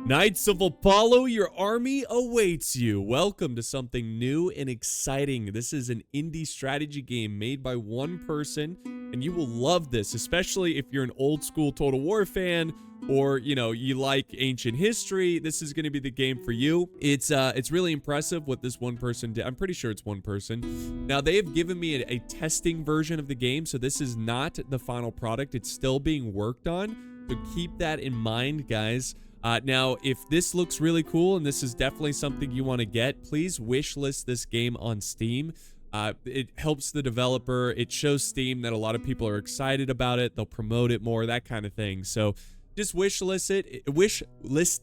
Knights of Apollo, your army awaits you. Welcome to something new and exciting. This is an indie strategy game made by one person, and you will love this, especially if you're an old school Total War fan or, you know, you like ancient history. This is going to be the game for you. It's really impressive what this one person did. I'm pretty sure it's one person. Now, they have given me a testing version of the game, so this is not the final product. It's still being worked on, so keep that in mind, guys. Now, if this looks really cool and this is definitely something you want to get, please wishlist this game on Steam. It helps the developer. It shows Steam that a lot of people are excited about it. They'll promote it more, that kind of thing. So just wishlist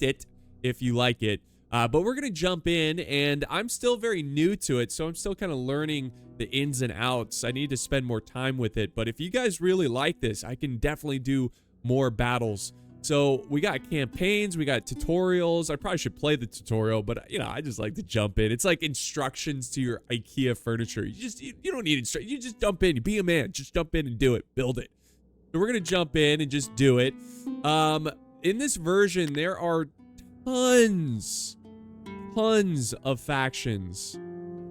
it if you like it. But we're going to jump in, and I'm still very new to it, so I'm still kind of learning the ins and outs. I need to spend more time with it. But if you guys really like this, I can definitely do more battles. So we got campaigns, we got tutorials. I probably should play the tutorial, but you know, I just like to jump in. It's like instructions to your IKEA furniture. You don't need instructions. You just jump in. You be a man. Just jump in and do it. Build it. So we're gonna jump in and just do it. In this version, there are tons of factions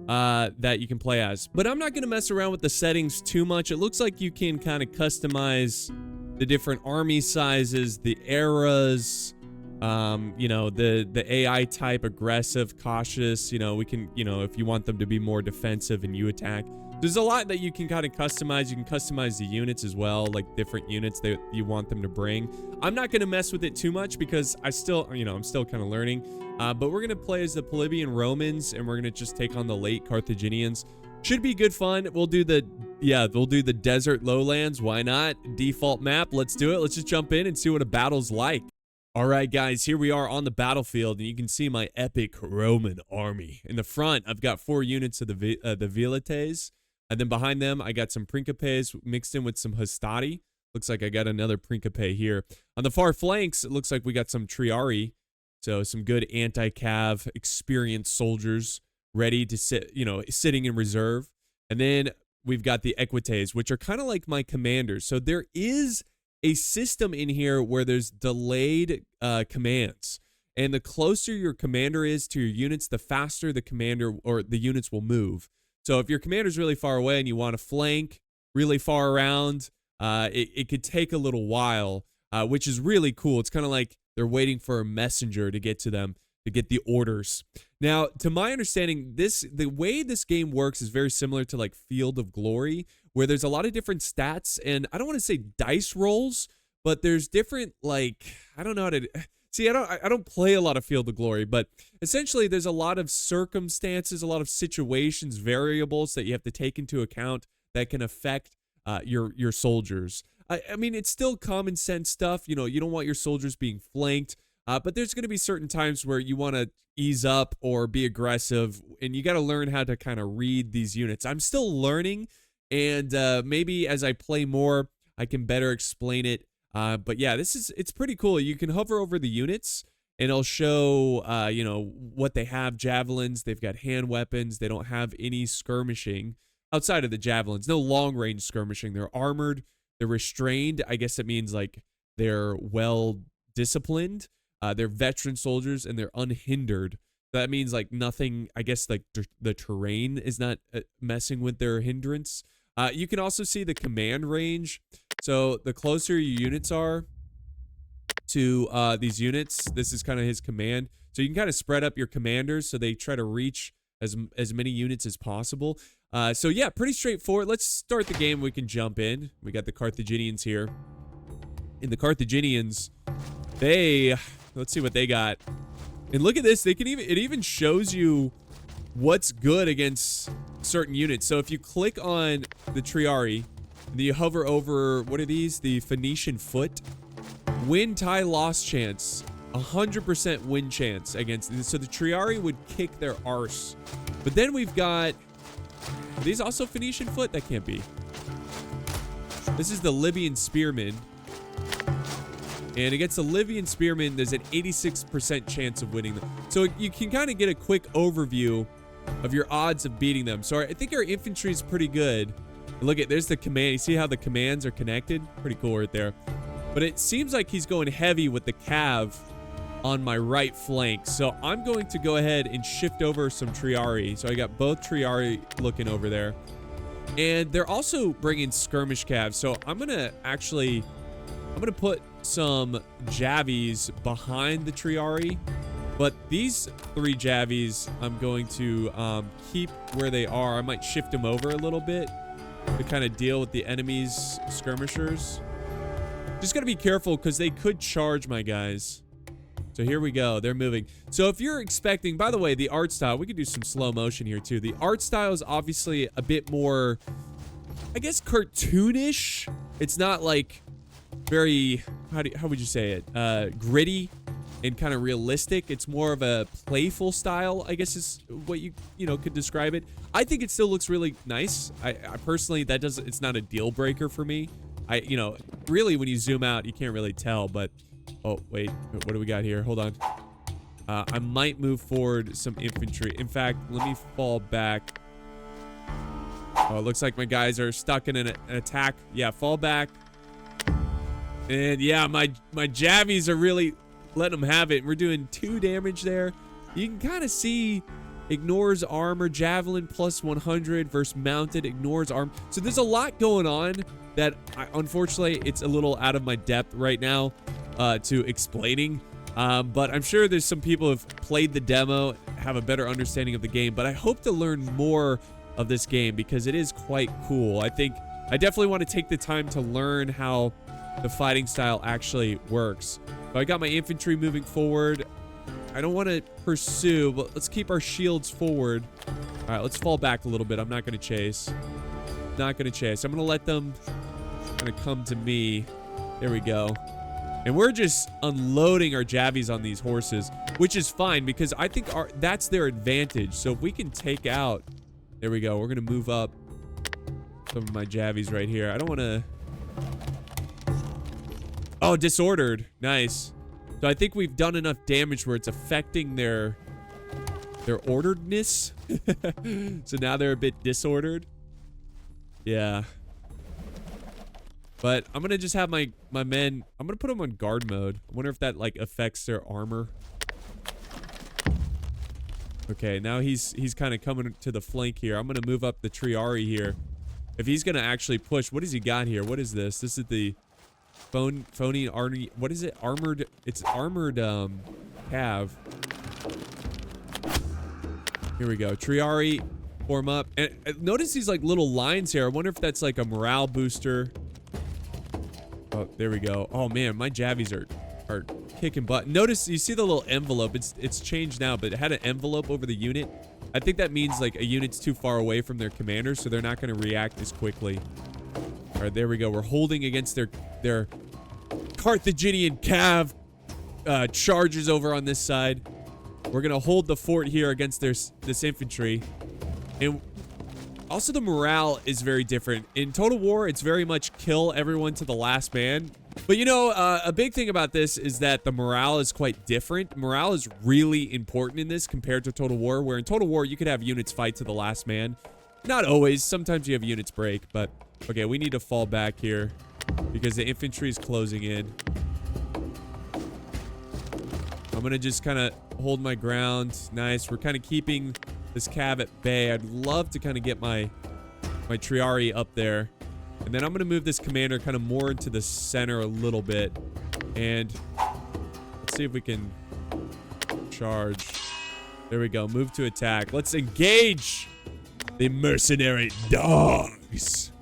that you can play as. But I'm not gonna mess around with the settings too much. It looks like you can kind of customize the different army sizes, the eras, you know, the AI type, aggressive, cautious. You know, we can, you know, if you want them to be more defensive and you attack. There's a lot that you can kind of customize. You can customize the units as well, like different units that you want them to bring. I'm not going to mess with it too much because I still, you know, I'm still kind of learning. But we're going to play as the Polybian Romans, and we're going to just take on the late Carthaginians. Should be good fun. We'll do the desert lowlands. Why not? Default map. Let's do it. Let's just jump in and see what a battle's like. All right, guys, here we are on the battlefield, and you can see my epic Roman army. In the front, I've got 4 units of the Velites, and then behind them, I got some Principes mixed in with some Hastati. Looks like I got another Principe here. On the far flanks, it looks like we got some Triarii, so some good anti-cav experienced soldiers ready to sit, you know, sitting in reserve. And then we've got the Equites, which are kind of like my commanders. So there is a system in here where there's delayed commands. And the closer your commander is to your units, the faster the commander or the units will move. So if your commander's really far away and you want to flank really far around, it could take a little while, which is really cool. It's kind of like they're waiting for a messenger to get to them to get the orders. Now, to my understanding, the way this game works is very similar to like Field of Glory, where there's a lot of different stats, and I don't want to say dice rolls, but there's different, like, I don't know how to see. I don't play a lot of Field of Glory, but essentially there's a lot of circumstances, a lot of situations, variables that you have to take into account that can affect your soldiers. I mean, it's still common sense stuff. You know, you don't want your soldiers being flanked. But there's going to be certain times where you want to ease up or be aggressive, and you got to learn how to kind of read these units. I'm still learning, and maybe as I play more, I can better explain it. But yeah, it's pretty cool. You can hover over the units, and it'll show, you know, what they have. Javelins, they've got hand weapons. They don't have any skirmishing outside of the javelins. No long-range skirmishing. They're armored. They're restrained. I guess it means like they're well-disciplined. They're veteran soldiers, and they're unhindered. That means like nothing, I guess, like the terrain is not messing with their hindrance. You can also see the command range. So the closer your units are to these units, this is kind of his command. So you can kind of spread up your commanders so they try to reach as many units as possible. So yeah, pretty straightforward. Let's start the game. We can jump in. We got the Carthaginians here. In the Carthaginians, let's see what they got. And look at this. It even shows you what's good against certain units. So if you click on the Triarii, and you hover over, what are these? The Phoenician Foot. Win, tie, loss chance. 100% win chance against. So the Triarii would kick their arse. But then we've got, are these also Phoenician Foot? That can't be. This is the Libyan Spearmen. And against the Libyan Spearmen, there's an 86% chance of winning them. So you can kind of get a quick overview of your odds of beating them. So I think our infantry is pretty good. Look at, there's the command. You see how the commands are connected? Pretty cool right there. But it seems like he's going heavy with the cav on my right flank. So I'm going to go ahead and shift over some Triari. So I got both Triari looking over there. And they're also bringing skirmish calves. So I'm going to put some Javies behind the Triari. But these 3 Javies, I'm going to keep where they are. I might shift them over a little bit to kind of deal with the enemy's skirmishers. Just got to be careful because they could charge my guys. So here we go. They're moving. So if you're expecting, by the way, the art style, we could do some slow motion here too. The art style is obviously a bit more, I guess, cartoonish. It's not like very, how would you say it? Gritty and kind of realistic. It's more of a playful style, I guess is what you could describe it. I think it still looks really nice. I personally, it's not a deal breaker for me. Really when you zoom out, you can't really tell, but oh, wait, what do we got here? Hold on. I might move forward some infantry. In fact, let me fall back. Oh, it looks like my guys are stuck in an attack. Yeah, fall back. And yeah, my Javies are really letting them have it. We're doing 2 damage there. You can kind of see ignores armor, javelin plus 100 versus mounted, ignores arm. So there's a lot going on that unfortunately it's a little out of my depth right now to explaining. But I'm sure there's some people who've played the demo, have a better understanding of the game. But I hope to learn more of this game because it is quite cool. I think I definitely want to take the time to learn how the fighting style actually works. So I got my infantry moving forward. I don't want to pursue, but let's keep our shields forward. All right, let's fall back a little bit. I'm not going to chase. Not going to chase. I'm going to let them kind of come to me. There we go. And we're just unloading our Javies on these horses, which is fine because I think that's their advantage. So if we can take out... There we go. We're going to move up some of my Javies right here. I don't want to... Oh, disordered. Nice. So I think we've done enough damage where it's affecting their orderedness. So now they're a bit disordered. Yeah. But I'm going to just have my men... I'm going to put them on guard mode. I wonder if that, like, affects their armor. Okay, now he's kind of coming to the flank here. I'm going to move up the Triari here. If he's going to actually push... What has he got here? What is this? This is the... Phony Army. What is it? Armored. It's armored cav. Here we go. Triari form up. And notice these like little lines here. I wonder if that's like a morale booster. Oh, there we go. Oh man, my Javies are kicking butt. Notice you see the little envelope. It's changed now, but it had an envelope over the unit. I think that means like a unit's too far away from their commander, so they're not going to react as quickly. All right, there we go. We're holding against their Carthaginian cav charges over on this side. We're going to hold the fort here against this infantry. And also the morale is very different. In Total War, it's very much kill everyone to the last man. But you know, a big thing about this is that the morale is quite different. Morale is really important in this compared to Total War, where in Total War, you could have units fight to the last man. Not always. Sometimes you have units break, but... Okay, we need to fall back here because the infantry is closing in. I'm going to just kind of hold my ground. Nice. We're kind of keeping this cav at bay. I'd love to kind of get my Triari up there. And then I'm going to move this commander kind of more into the center a little bit. And let's see if we can charge. There we go. Move to attack. Let's engage the mercenary dogs.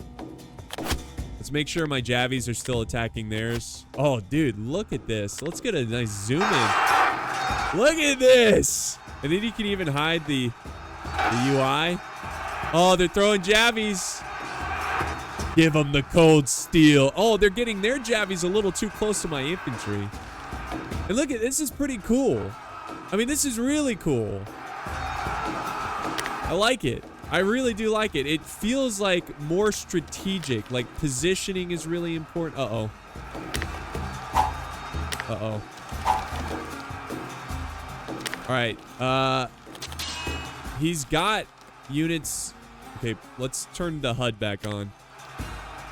Let's make sure my Javies are still attacking theirs. Oh, dude, look at this. Let's get a nice zoom in. Look at this. And then you can even hide the UI. Oh, they're throwing Javies. Give them the cold steel. Oh, they're getting their Javies a little too close to my infantry. And look at this. Is pretty cool. I mean, this is really cool. I like it. I really do like it. It feels like more strategic. Like positioning is really important. Uh-oh. Uh-oh. All right. He's got units. Okay, let's turn the HUD back on.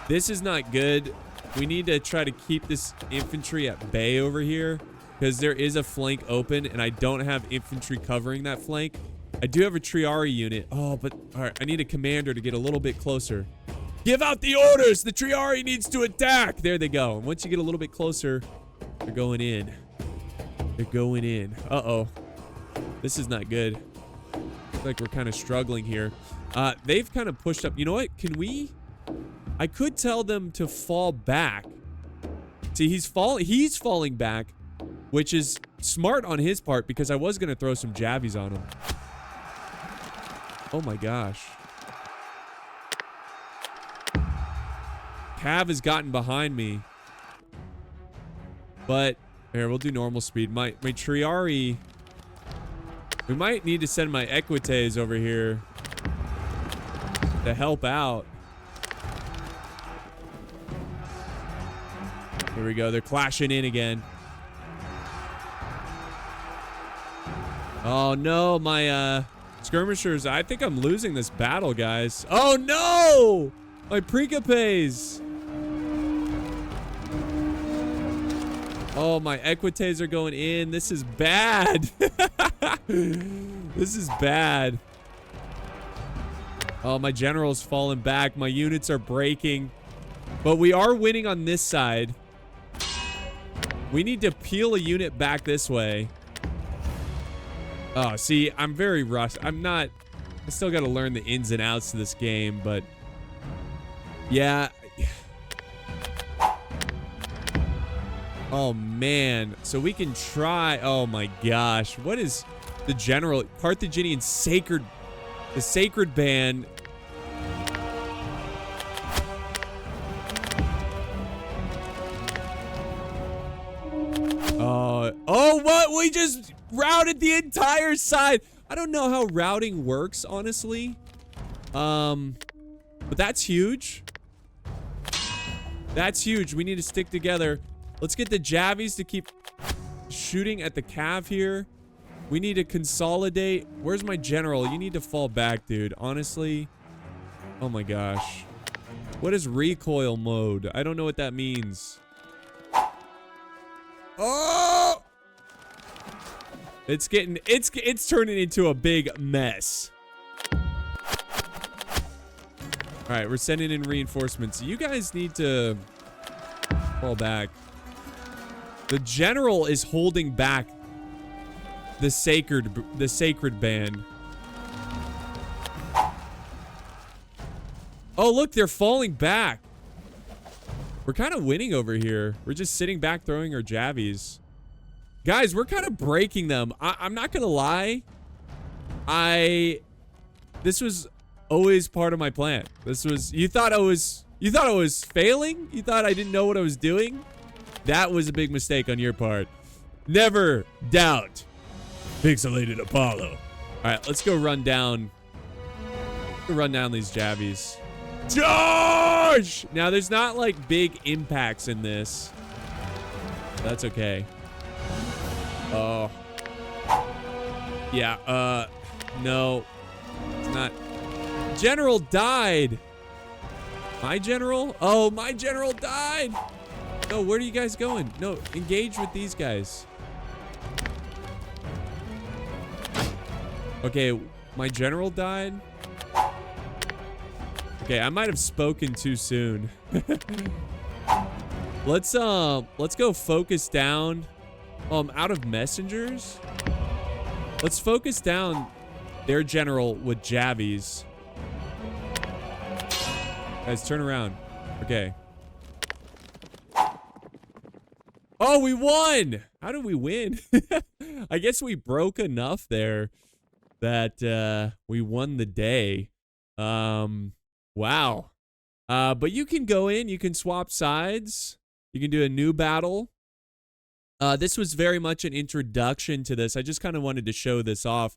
This is not good. We need to try to keep this infantry at bay over here. because there is a flank open, and I don't have infantry covering that flank. I do have a Triari unit. Oh, but all right, I need a commander to get a little bit closer. Give out the orders! The Triari needs to attack! There they go. And once you get a little bit closer, they're going in. They're going in. Uh-oh. This is not good. Looks like we're kind of struggling here. They've kind of pushed up. You know what? Can we... I could tell them to fall back. See, he's falling back, which is smart on his part because I was going to throw some jabbies on him. Oh my gosh. Cav has gotten behind me. But, here, we'll do normal speed. My Triari... We might need to send my Equites over here to help out. Here we go. They're clashing in again. Oh, no. My skirmishers. I think I'm losing this battle, guys. Oh, no! My Precapes. Oh, my Equites are going in. This is bad. This is bad. Oh, my general's falling back. My units are breaking. But we are winning on this side. We need to peel a unit back this way. Oh, see, I'm very rushed. I still got to learn the ins and outs of this game, but yeah. Oh, man. So we can try. Oh, my gosh. What is the general? Carthaginian sacred. The sacred band. Oh, what? We just routed the entire side. I don't know how routing works, honestly. But that's huge. That's huge. We need to stick together. Let's get the Javies to keep shooting at the Cav here. We need to consolidate. Where's my general? You need to fall back, dude. Honestly. Oh my gosh. What is recoil mode? I don't know what that means. Oh! It's turning into a big mess. All right, we're sending in reinforcements. You guys need to fall back. The general is holding back the sacred band. Oh, look, they're falling back. We're kind of winning over here. We're just sitting back throwing our javies. Guys, we're kind of breaking them. I'm not gonna lie. This was always part of my plan. You thought I was failing? You thought I didn't know what I was doing? That was a big mistake on your part. Never doubt Pixelated Apollo. All right, let's go run down. Run down these javies. Charge! Now, there's not like big impacts in this. That's okay. Oh. Yeah, no. It's not. General died. My general? Oh, my general died. No, where are you guys going? No, engage with these guys. Okay, my general died. Okay, I might have spoken too soon. Let's go focus down. Oh, I'm out of messengers. Let's focus down their general with javies. Guys, turn around. Okay. Oh, we won! How did we win? I guess we broke enough there that we won the day. Wow. But you can go in, you can swap sides. You can do a new battle. This was very much an introduction to this. I just kind of wanted to show this off.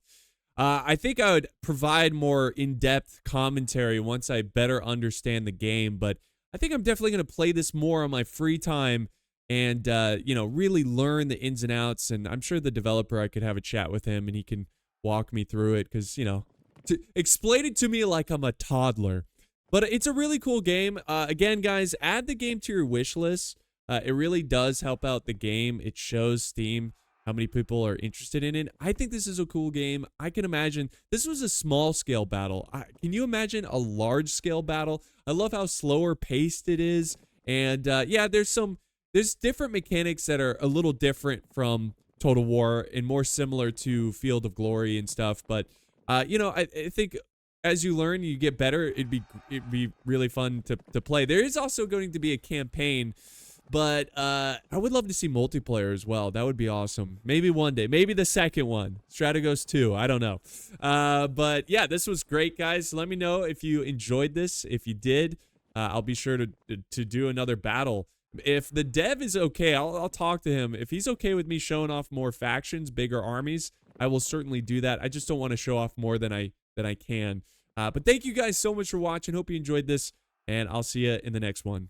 I think I would provide more in-depth commentary once I better understand the game, but I think I'm definitely going to play this more on my free time and, you know, really learn the ins and outs. And I'm sure the developer, I could have a chat with him and he can walk me through it because, you know, explain it to me like I'm a toddler. But it's a really cool game. Again, guys, add the game to your wish list. It really does help out the game. It shows Steam how many people are interested in it. I think this is a cool game. I can imagine this was a small scale battle. Can you imagine a large scale battle? I love how slower paced it is. And yeah, there's different mechanics that are a little different from Total War and more similar to Field of Glory and stuff. But you know, I think as you learn, you get better. It'd be really fun to play. There is also going to be a campaign, but I would love to see multiplayer as well. That would be awesome. Maybe one day. Maybe the second one. Strategos 2. I don't know. But yeah, this was great, guys. Let me know if you enjoyed this. If you did, I'll be sure to do another battle. If the dev is okay, I'll talk to him. If he's okay with me showing off more factions, bigger armies, I will certainly do that. I just don't want to show off more than I can. But thank you guys so much for watching. Hope you enjoyed this, and I'll see you in the next one.